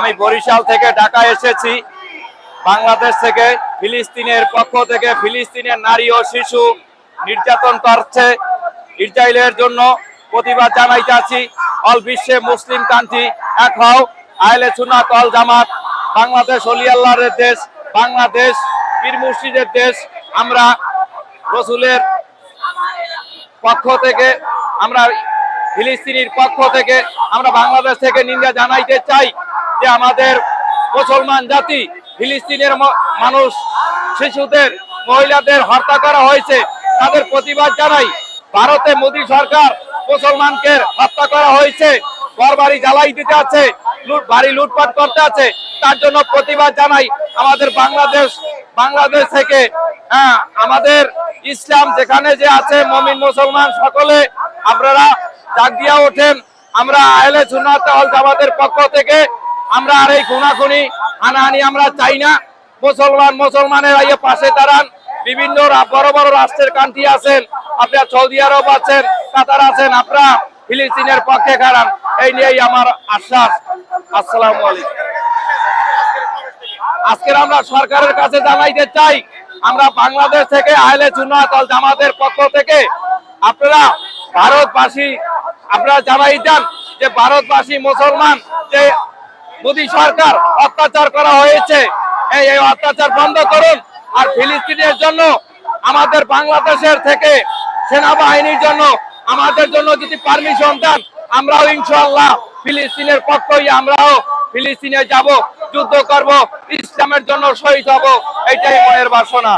আমি বরিশাল থেকে ঢাকা এসেছি। বাংলাদেশ থেকে ফিলিস্তিনের পক্ষ থেকে ফিলিস্তিনের নারী ও শিশু নির্যাতন করছে, ইসরায়েলের জন্য প্রতিবাদ জানাইতেছি। অল বিশ্বে মুসলিম কান্ট্রি এক হও, আহলে সুন্নাত ওয়াল জামাত। বাংলাদেশ ওলি আল্লাহর দেশ, বাংলাদেশ পীর মুর্শিদের দেশ। আমরা রসুলের পক্ষ থেকে, আমরা ফিলিস্তিনির পক্ষ থেকে, আমরা বাংলাদেশ থেকে নিন্দা জানাইতে চাই যে আমাদের মুসলমান জাতি ফিলিস্তিনের মানুষ, শিশুদের, মহিলাদের হত্যা করা হয়েছে, তাদের প্রতিবাদ জানাই। ভারতে মোদী সরকার মুসলমানকে হত্যা করা হয়েছে, ঘরবাড়ি জ্বালাই দিতে আছে, বাড়ি লুটপাট করতে আছে, তার জন্য প্রতিবাদ জানাই। আমাদের বাংলাদেশ থেকে আমাদের ইসলাম যেখানে যে আছে, মুমিন মুসলমান সকলে আপনারা জাগ দিয়া ওঠেন। আমরা আহলে সুন্নাত ওয়াল জামাতের পক্ষ থেকে আমরা আর এই খুনাখুনি হানাহানি আমরা চাই না। মুসলমানের পাশে দাঁড়ান। বিভিন্ন বড় বড় রাষ্ট্রের কান্ট্রি আছেন, আপনার সৌদি আরব আছেন, কাতার আছেন, আপনারা ফিলিস্তিনের পক্ষে দাঁড়ান। এই নিয়েই আমার আশ্বাস। আসসালামু আলাইকুম। আজকের আমরা সরকারের কাছে জানাইতে চাই, আমরা বাংলাদেশ থেকে আহলে সুন্নাত ওয়াল জামাতের পক্ষ থেকে আপনারা ভারতবাসী, আপনারা জানাই দেন যে ভারতবাসী মুসলমান যে মোদী সরকার অত্যাচার করা হয়েছে, এই অত্যাচার বন্ধ করুন। আর ফিলিস্তিনের জন্য আমাদের বাংলাদেশের থেকে সেনাবাহিনীর জন্য আমাদের জন্য যদি পারমিশন দেন, আমরাও ইনশাআল্লাহ ফিলিস্তিনের পক্ষই, আমরাও ফিলিস্তিনে যাব, যুদ্ধ করব, ইসলামের জন্য শহীদ হব, এইটাই মনের বাসনা।